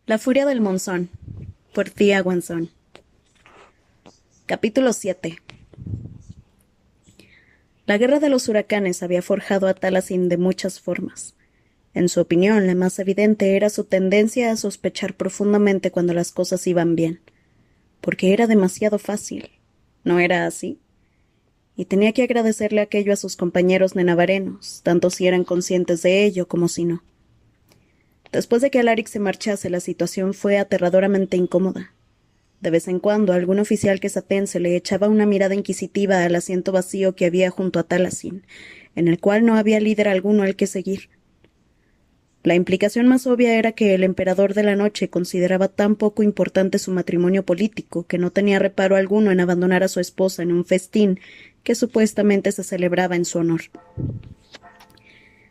La furia del monzón, por Thea Guanzón. Capítulo 7. La guerra de los huracanes había forjado a Taliesin de muchas formas. En su opinión, la más evidente era su tendencia a sospechar profundamente cuando las cosas iban bien, porque era demasiado fácil. ¿No era así? Y tenía que agradecerle aquello a sus compañeros nenavarenos, tanto si eran conscientes de ello como si no. Después de que Alaric se marchase, la situación fue aterradoramente incómoda. De vez en cuando, algún oficial quesatense le echaba una mirada inquisitiva al asiento vacío que había junto a Taliesin, en el cual no había líder alguno al que seguir. La implicación más obvia era que el emperador de la noche consideraba tan poco importante su matrimonio político que no tenía reparo alguno en abandonar a su esposa en un festín que supuestamente se celebraba en su honor.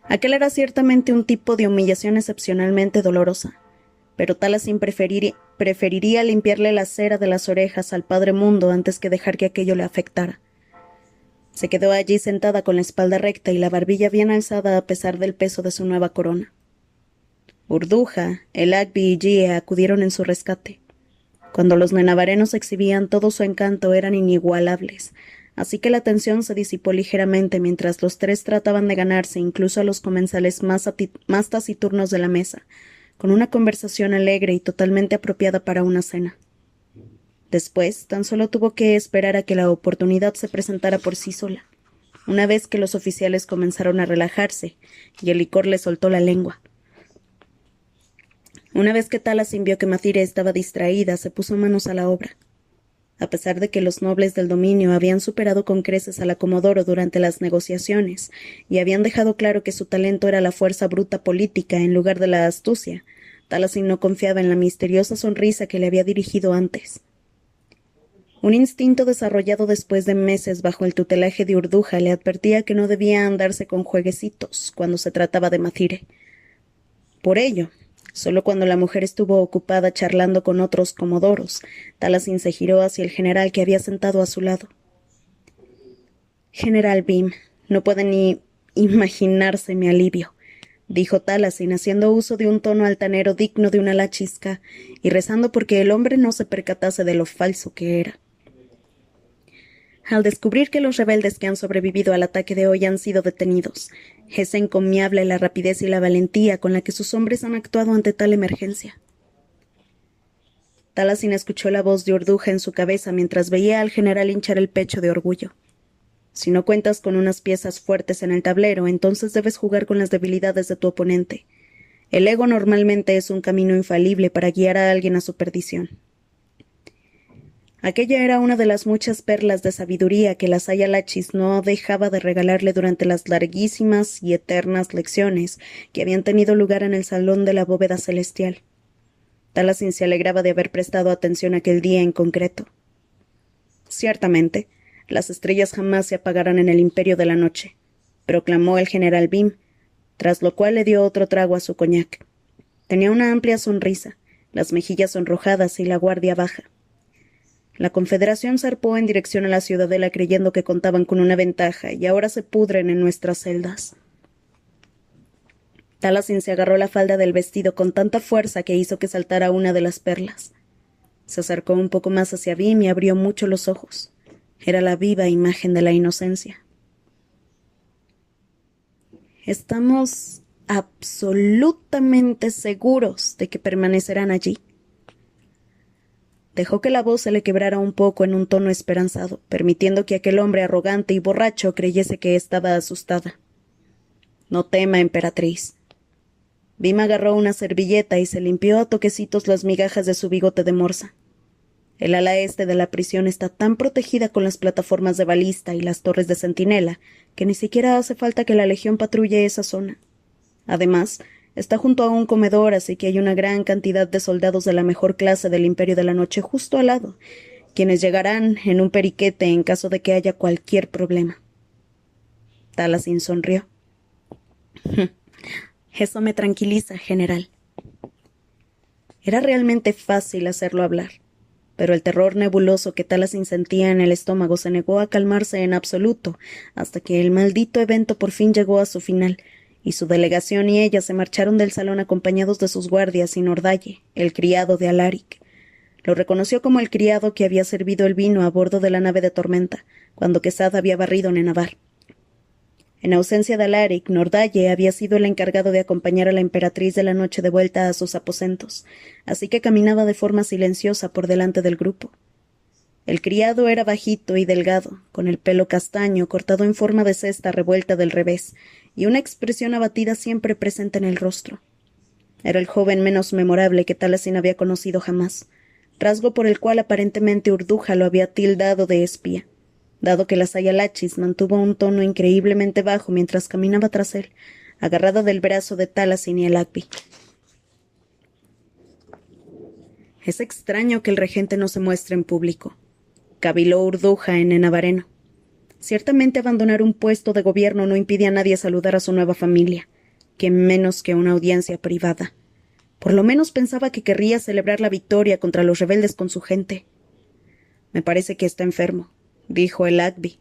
Aquel era ciertamente un tipo de humillación excepcionalmente dolorosa, pero Taliesin preferiría limpiarle la cera de las orejas al padre mundo antes que dejar que aquello le afectara. Se quedó allí sentada con la espalda recta y la barbilla bien alzada a pesar del peso de su nueva corona. Urduja, el Agbi y Gie acudieron en su rescate. Cuando los nenavarenos exhibían todo su encanto eran inigualables, así que la tensión se disipó ligeramente mientras los tres trataban de ganarse incluso a los comensales más taciturnos de la mesa, con una conversación alegre y totalmente apropiada para una cena. Después, tan solo tuvo que esperar a que la oportunidad se presentara por sí sola, una vez que los oficiales comenzaron a relajarse y el licor le soltó la lengua. Una vez que Taliesin vio que Mathire estaba distraída, se puso manos a la obra. A pesar de que los nobles del dominio habían superado con creces al Comodoro durante las negociaciones y habían dejado claro que su talento era la fuerza bruta política en lugar de la astucia, Taliesin no confiaba en la misteriosa sonrisa que le había dirigido antes. Un instinto desarrollado después de meses bajo el tutelaje de Urduja le advertía que no debía andarse con jueguecitos cuando se trataba de Mathire. Por ello, solo cuando la mujer estuvo ocupada charlando con otros comodoros, Taliesin se giró hacia el general que había sentado a su lado. General Bim, no puede ni imaginarse mi alivio, dijo Taliesin, haciendo uso de un tono altanero digno de una lachisca y rezando porque el hombre no se percatase de lo falso que era. Al descubrir que los rebeldes que han sobrevivido al ataque de hoy han sido detenidos, es encomiable la rapidez y la valentía con la que sus hombres han actuado ante tal emergencia. Taliesin escuchó la voz de Urduja en su cabeza mientras veía al general hinchar el pecho de orgullo. Si no cuentas con unas piezas fuertes en el tablero, entonces debes jugar con las debilidades de tu oponente. El ego normalmente es un camino infalible para guiar a alguien a su perdición. Aquella era una de las muchas perlas de sabiduría que la Saya Lachis no dejaba de regalarle durante las larguísimas y eternas lecciones que habían tenido lugar en el salón de la bóveda celestial. Taliesin se alegraba de haber prestado atención aquel día en concreto. Ciertamente, las estrellas jamás se apagarán en el imperio de la noche, proclamó el general Bim, tras lo cual le dio otro trago a su coñac. Tenía una amplia sonrisa, las mejillas sonrojadas y la guardia baja. La Confederación zarpó en dirección a la ciudadela creyendo que contaban con una ventaja y ahora se pudren en nuestras celdas. Taliesin se agarró la falda del vestido con tanta fuerza que hizo que saltara una de las perlas. Se acercó un poco más hacia Bim y abrió mucho los ojos. Era la viva imagen de la inocencia. Estamos absolutamente seguros de que permanecerán allí. Dejó que la voz se le quebrara un poco en un tono esperanzado, permitiendo que aquel hombre arrogante y borracho creyese que estaba asustada. No tema, emperatriz. Bim agarró una servilleta y se limpió a toquecitos las migajas de su bigote de morsa. El ala este de la prisión está tan protegida con las plataformas de balista y las torres de centinela que ni siquiera hace falta que la legión patrulle esa zona. Además, está junto a un comedor, así que hay una gran cantidad de soldados de la mejor clase del Imperio de la Noche justo al lado, quienes llegarán en un periquete en caso de que haya cualquier problema. Taliesin sonrió. Eso me tranquiliza, general. Era realmente fácil hacerlo hablar, pero el terror nebuloso que Taliesin sentía en el estómago se negó a calmarse en absoluto hasta que el maldito evento por fin llegó a su final y su delegación y ella se marcharon del salón acompañados de sus guardias y Nordaye, el criado de Alaric. Lo reconoció como el criado que había servido el vino a bordo de la nave de Tormenta, cuando Quesada había barrido Nenavar. En ausencia de Alaric, Nordaye había sido el encargado de acompañar a la emperatriz de la noche de vuelta a sus aposentos, así que caminaba de forma silenciosa por delante del grupo. El criado era bajito y delgado, con el pelo castaño cortado en forma de cesta revuelta del revés, y una expresión abatida siempre presente en el rostro. Era el joven menos memorable que Taliesin había conocido jamás, rasgo por el cual aparentemente Urduja lo había tildado de espía, dado que la Sayalachis mantuvo un tono increíblemente bajo mientras caminaba tras él, agarrada del brazo de Taliesin y el Agbi. Es extraño que el regente no se muestre en público, caviló Urduja en Nenavareno. Ciertamente abandonar un puesto de gobierno no impide a nadie saludar a su nueva familia, que menos que una audiencia privada. Por lo menos pensaba que querría celebrar la victoria contra los rebeldes con su gente. Me parece que está enfermo, dijo el Agbi.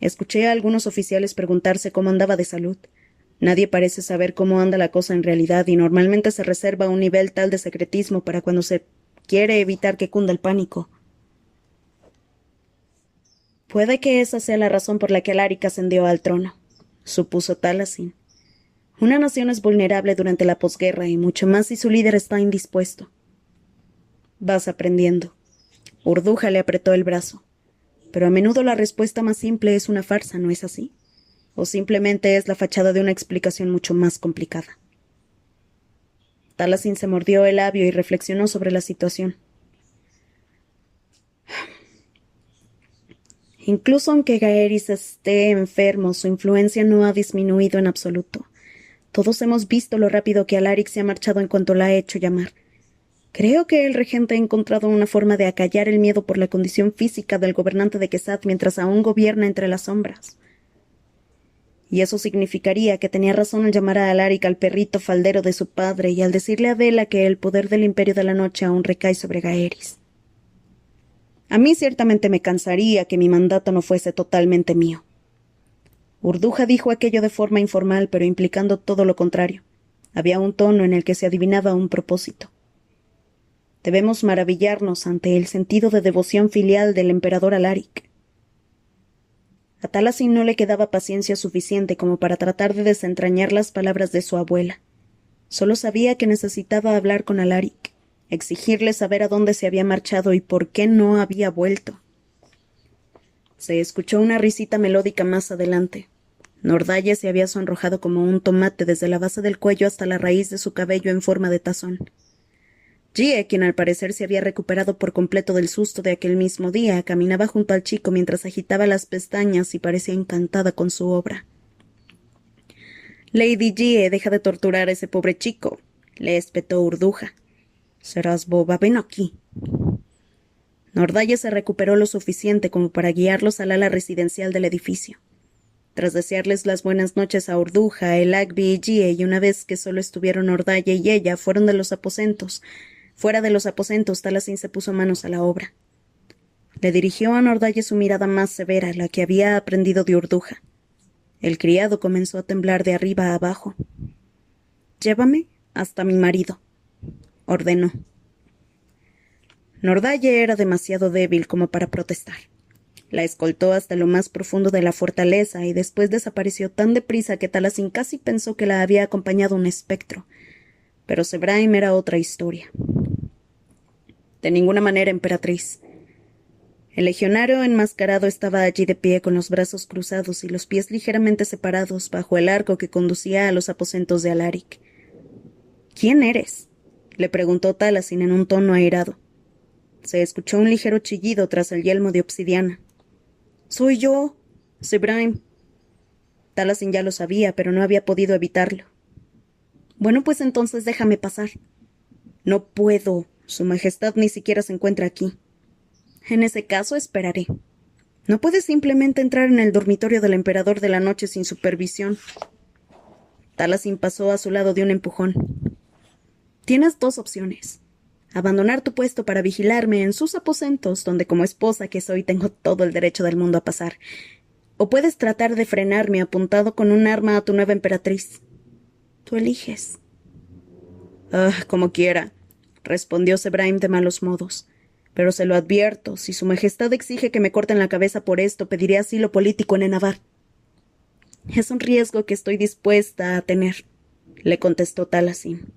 Escuché a algunos oficiales preguntarse cómo andaba de salud. Nadie parece saber cómo anda la cosa en realidad y normalmente se reserva un nivel tal de secretismo para cuando se quiere evitar que cunda el pánico. Puede que esa sea la razón por la que Alaric ascendió al trono, supuso Taliesin. Una nación es vulnerable durante la posguerra y mucho más si su líder está indispuesto. Vas aprendiendo. Urduja le apretó el brazo. Pero a menudo la respuesta más simple es una farsa, ¿no es así? O simplemente es la fachada de una explicación mucho más complicada. Taliesin se mordió el labio y reflexionó sobre la situación. Incluso aunque Gaeris esté enfermo, su influencia no ha disminuido en absoluto. Todos hemos visto lo rápido que Alaric se ha marchado en cuanto la ha hecho llamar. Creo que el regente ha encontrado una forma de acallar el miedo por la condición física del gobernante de Quesad mientras aún gobierna entre las sombras. Y eso significaría que tenía razón al llamar a Alaric al perrito faldero de su padre y al decirle a Vela que el poder del Imperio de la Noche aún recae sobre Gaeris. A mí ciertamente me cansaría que mi mandato no fuese totalmente mío. Urduja dijo aquello de forma informal, pero implicando todo lo contrario. Había un tono en el que se adivinaba un propósito. Debemos maravillarnos ante el sentido de devoción filial del emperador Alaric. A Taliesin no le quedaba paciencia suficiente como para tratar de desentrañar las palabras de su abuela. Solo sabía que necesitaba hablar con Alaric, exigirle saber a dónde se había marchado y por qué no había vuelto. Se escuchó una risita melódica más adelante. Nordaye se había sonrojado como un tomate desde la base del cuello hasta la raíz de su cabello en forma de tazón. Jie, quien al parecer se había recuperado por completo del susto de aquel mismo día, caminaba junto al chico mientras agitaba las pestañas y parecía encantada con su obra. Lady Jie, deja de torturar a ese pobre chico, le espetó Urduja. Serás boba, ven aquí. Nordaye se recuperó lo suficiente como para guiarlos al ala residencial del edificio. Tras desearles las buenas noches a Urduja, el Agbi y Jie, y una vez que solo estuvieron Nordaye y ella, fuera de los aposentos, Taliesin se puso manos a la obra. Le dirigió a Nordaye su mirada más severa, la que había aprendido de Urduja. El criado comenzó a temblar de arriba a abajo. «Llévame hasta mi marido», ordenó. Nordaye era demasiado débil como para protestar. La escoltó hasta lo más profundo de la fortaleza y después desapareció tan deprisa que Taliesin casi pensó que la había acompañado un espectro. Pero Sebraim era otra historia. De ninguna manera, emperatriz. El legionario enmascarado estaba allí de pie con los brazos cruzados y los pies ligeramente separados bajo el arco que conducía a los aposentos de Alaric. «¿Quién eres?», le preguntó Taliesin en un tono airado. Se escuchó un ligero chillido tras el yelmo de obsidiana. «Soy yo, Sebraim». Taliesin ya lo sabía, pero no había podido evitarlo. «Bueno, pues entonces déjame pasar». «No puedo. Su Majestad ni siquiera se encuentra aquí». «En ese caso esperaré». «No puedes simplemente entrar en el dormitorio del Emperador de la Noche sin supervisión». Taliesin pasó a su lado de un empujón. «Tienes dos opciones. Abandonar tu puesto para vigilarme en sus aposentos, donde como esposa que soy tengo todo el derecho del mundo a pasar. O puedes tratar de frenarme apuntado con un arma a tu nueva emperatriz». Tú eliges. Como quiera, respondió Sebraim de malos modos. Pero se lo advierto, si su majestad exige que me corten la cabeza por esto, pediré asilo político en Enabar. Es un riesgo que estoy dispuesta a tener, le contestó Talacín.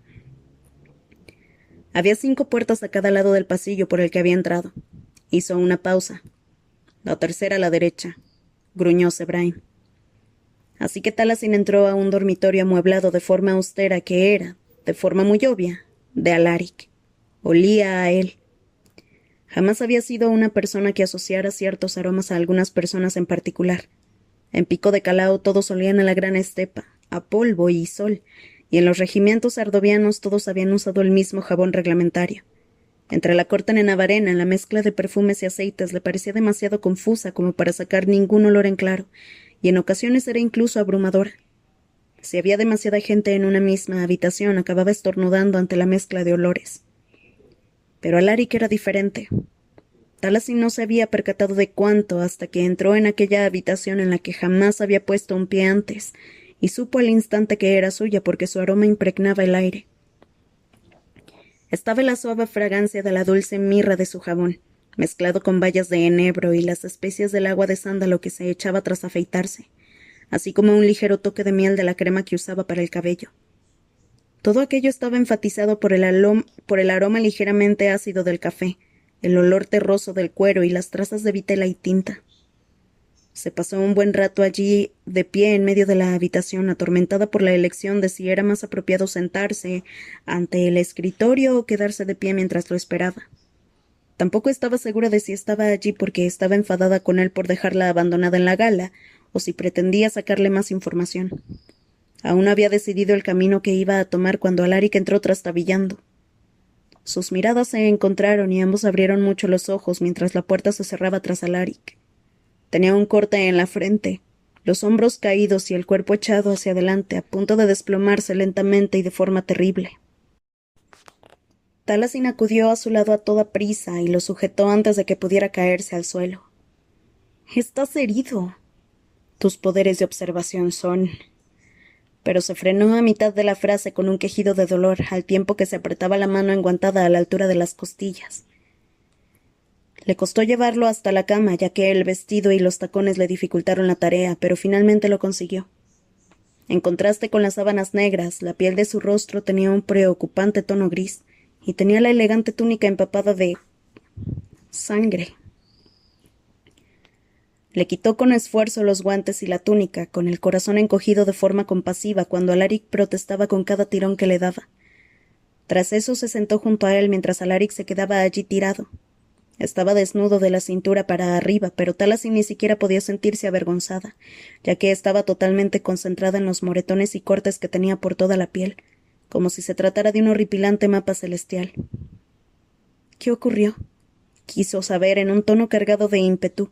Había 5 puertas a cada lado del pasillo por el que había entrado. Hizo una pausa. La tercera a la derecha, gruñó Sebraim. Así que Talacín entró a un dormitorio amueblado de forma austera que era, de forma muy obvia, de Alaric. Olía a él. Jamás había sido una persona que asociara ciertos aromas a algunas personas en particular. En Pico de Calao todos olían a la gran estepa, a polvo y sol, y en los regimientos ardovianos todos habían usado el mismo jabón reglamentario. Entre la corte nenavarena, la mezcla de perfumes y aceites le parecía demasiado confusa como para sacar ningún olor en claro, y en ocasiones era incluso abrumadora. Si había demasiada gente en una misma habitación, acababa estornudando ante la mezcla de olores. Pero Alaric era diferente. Talacín no se había percatado de cuánto hasta que entró en aquella habitación en la que jamás había puesto un pie antes, y supo al instante que era suya porque su aroma impregnaba el aire. Estaba la suave fragancia de la dulce mirra de su jabón, mezclado con bayas de enebro y las especias del agua de sándalo que se echaba tras afeitarse, así como un ligero toque de miel de la crema que usaba para el cabello. Todo aquello estaba enfatizado por el aroma ligeramente ácido del café, el olor terroso del cuero y las trazas de vitela y tinta. Se pasó un buen rato allí, de pie en medio de la habitación, atormentada por la elección de si era más apropiado sentarse ante el escritorio o quedarse de pie mientras lo esperaba. Tampoco estaba segura de si estaba allí porque estaba enfadada con él por dejarla abandonada en la gala, o si pretendía sacarle más información. Aún no había decidido el camino que iba a tomar cuando Alaric entró trastabillando. Sus miradas se encontraron y ambos abrieron mucho los ojos mientras la puerta se cerraba tras Alaric. Tenía un corte en la frente, los hombros caídos y el cuerpo echado hacia adelante, a punto de desplomarse lentamente y de forma terrible. Talacín acudió a su lado a toda prisa y lo sujetó antes de que pudiera caerse al suelo. «Estás herido. Tus poderes de observación son...» Pero se frenó a mitad de la frase con un quejido de dolor, al tiempo que se apretaba la mano enguantada a la altura de las costillas. Le costó llevarlo hasta la cama, ya que el vestido y los tacones le dificultaron la tarea, pero finalmente lo consiguió. En contraste con las sábanas negras, la piel de su rostro tenía un preocupante tono gris, y tenía la elegante túnica empapada de sangre. Le quitó con esfuerzo los guantes y la túnica, con el corazón encogido de forma compasiva cuando Alaric protestaba con cada tirón que le daba. Tras eso se sentó junto a él mientras Alaric se quedaba allí tirado. Estaba desnudo de la cintura para arriba, pero Talacín ni siquiera podía sentirse avergonzada, ya que estaba totalmente concentrada en los moretones y cortes que tenía por toda la piel, como si se tratara de un horripilante mapa celestial. ¿Qué ocurrió?, quiso saber en un tono cargado de ímpetu.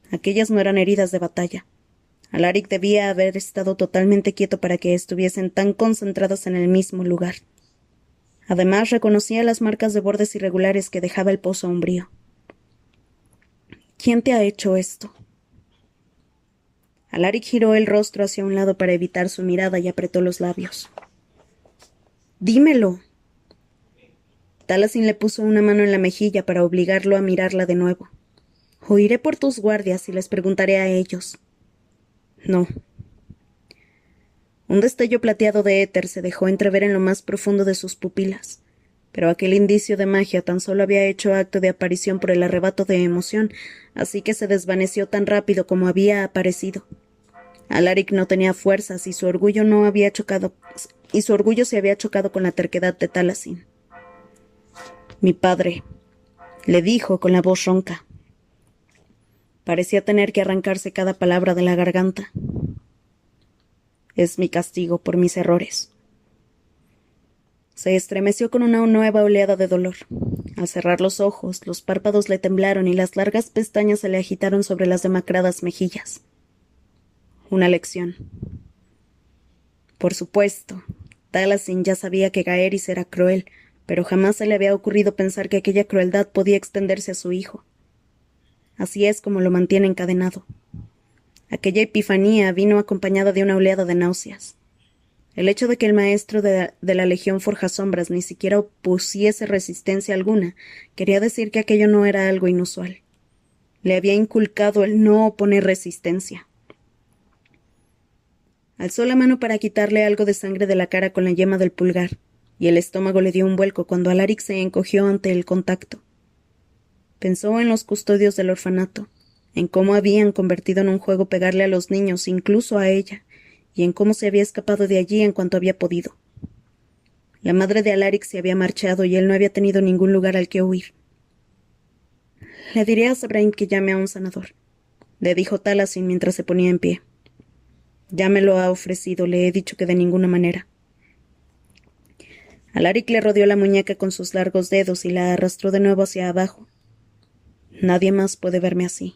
Aquellas no eran heridas de batalla. Alaric debía haber estado totalmente quieto para que estuviesen tan concentradas en el mismo lugar. Además, reconocía las marcas de bordes irregulares que dejaba el pozo umbrío. ¿Quién te ha hecho esto? Alaric giró el rostro hacia un lado para evitar su mirada y apretó los labios. «Dímelo». Talacín le puso una mano en la mejilla para obligarlo a mirarla de nuevo. «Oiré por tus guardias y les preguntaré a ellos». «No». Un destello plateado de éter se dejó entrever en lo más profundo de sus pupilas, pero aquel indicio de magia tan solo había hecho acto de aparición por el arrebato de emoción, así que se desvaneció tan rápido como había aparecido. Alaric no tenía fuerzas y su orgullo se había chocado con la terquedad de Talacín. «Mi padre», le dijo con la voz ronca. Parecía tener que arrancarse cada palabra de la garganta. «Es mi castigo por mis errores». Se estremeció con una nueva oleada de dolor. Al cerrar los ojos, los párpados le temblaron y las largas pestañas se le agitaron sobre las demacradas mejillas. Una lección. Por supuesto, Talacín ya sabía que Gaeris era cruel, pero jamás se le había ocurrido pensar que aquella crueldad podía extenderse a su hijo. Así es como lo mantiene encadenado. Aquella epifanía vino acompañada de una oleada de náuseas. El hecho de que el maestro de la Legión Forjasombras ni siquiera opusiese resistencia alguna quería decir que aquello no era algo inusual. Le había inculcado el no oponer resistencia. Alzó la mano para quitarle algo de sangre de la cara con la yema del pulgar, y el estómago le dio un vuelco cuando Alaric se encogió ante el contacto. Pensó en los custodios del orfanato, en cómo habían convertido en un juego pegarle a los niños, incluso a ella, y en cómo se había escapado de allí en cuanto había podido. La madre de Alaric se había marchado y él no había tenido ningún lugar al que huir. Le diré a Sabraim que llame a un sanador, le dijo Taliesin mientras se ponía en pie. Ya me lo ha ofrecido, le he dicho que de ninguna manera. Alaric le rodeó la muñeca con sus largos dedos y la arrastró de nuevo hacia abajo. Nadie más puede verme así.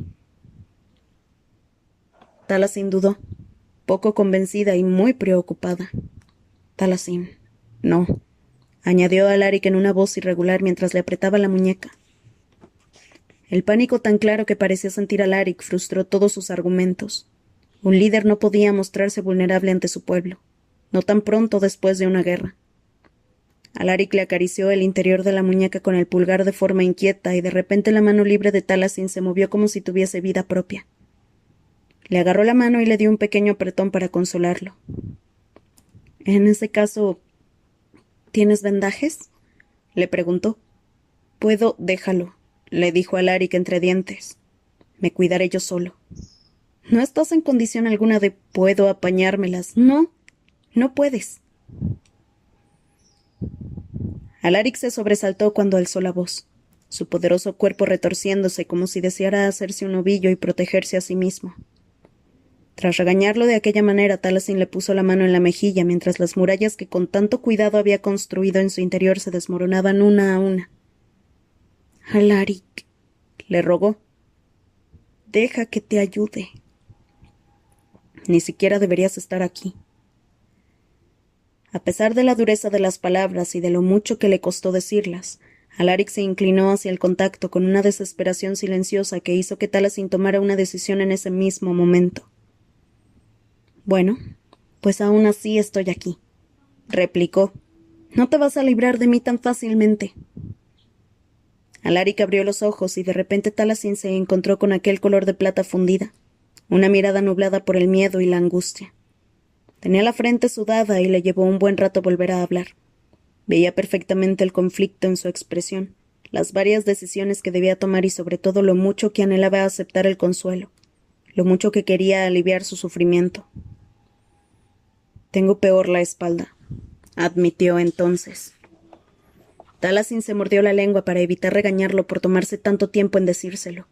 Taliesin dudó, poco convencida y muy preocupada. Taliesin, no, añadió Alaric en una voz irregular mientras le apretaba la muñeca. El pánico tan claro que parecía sentir Alaric frustró todos sus argumentos. Un líder no podía mostrarse vulnerable ante su pueblo, no tan pronto después de una guerra. Alaric le acarició el interior de la muñeca con el pulgar de forma inquieta y de repente la mano libre de Taliesin se movió como si tuviese vida propia. Le agarró la mano y le dio un pequeño apretón para consolarlo. En ese caso, ¿tienes vendajes? Le preguntó. Déjalo, le dijo Alaric entre dientes. Me cuidaré yo solo. No estás en condición alguna de puedo apañármelas. No, no puedes. Alaric se sobresaltó cuando alzó la voz, su poderoso cuerpo retorciéndose como si deseara hacerse un ovillo y protegerse a sí mismo. Tras regañarlo de aquella manera, Taliesin le puso la mano en la mejilla mientras las murallas que con tanto cuidado había construido en su interior se desmoronaban una a una. Alaric, le rogó. Deja que te ayude. Ni siquiera deberías estar aquí. A pesar de la dureza de las palabras y de lo mucho que le costó decirlas, Alaric se inclinó hacia el contacto con una desesperación silenciosa que hizo que Taliesin tomara una decisión en ese mismo momento. Bueno, pues aún así estoy aquí, replicó. No te vas a librar de mí tan fácilmente. Alaric abrió los ojos y de repente Taliesin se encontró con aquel color de plata fundida, una mirada nublada por el miedo y la angustia. Tenía la frente sudada y le llevó un buen rato volver a hablar. Veía perfectamente el conflicto en su expresión, las varias decisiones que debía tomar y sobre todo lo mucho que anhelaba aceptar el consuelo, lo mucho que quería aliviar su sufrimiento. Tengo peor la espalda, admitió entonces. Taliesin se mordió la lengua para evitar regañarlo por tomarse tanto tiempo en decírselo.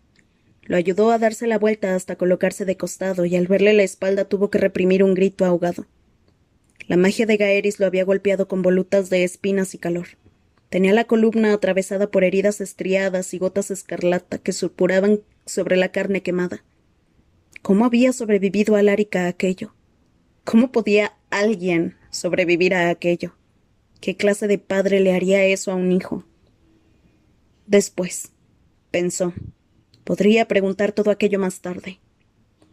Lo ayudó a darse la vuelta hasta colocarse de costado y al verle la espalda tuvo que reprimir un grito ahogado. La magia de Gaeris lo había golpeado con volutas de espinas y calor. Tenía la columna atravesada por heridas estriadas y gotas escarlata que supuraban sobre la carne quemada. ¿Cómo había sobrevivido Alaric a aquello? ¿Cómo podía alguien sobrevivir a aquello? ¿Qué clase de padre le haría eso a un hijo? Después, pensó. Podría preguntar todo aquello más tarde.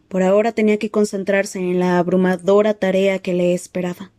Por ahora tenía que concentrarse en la abrumadora tarea que le esperaba.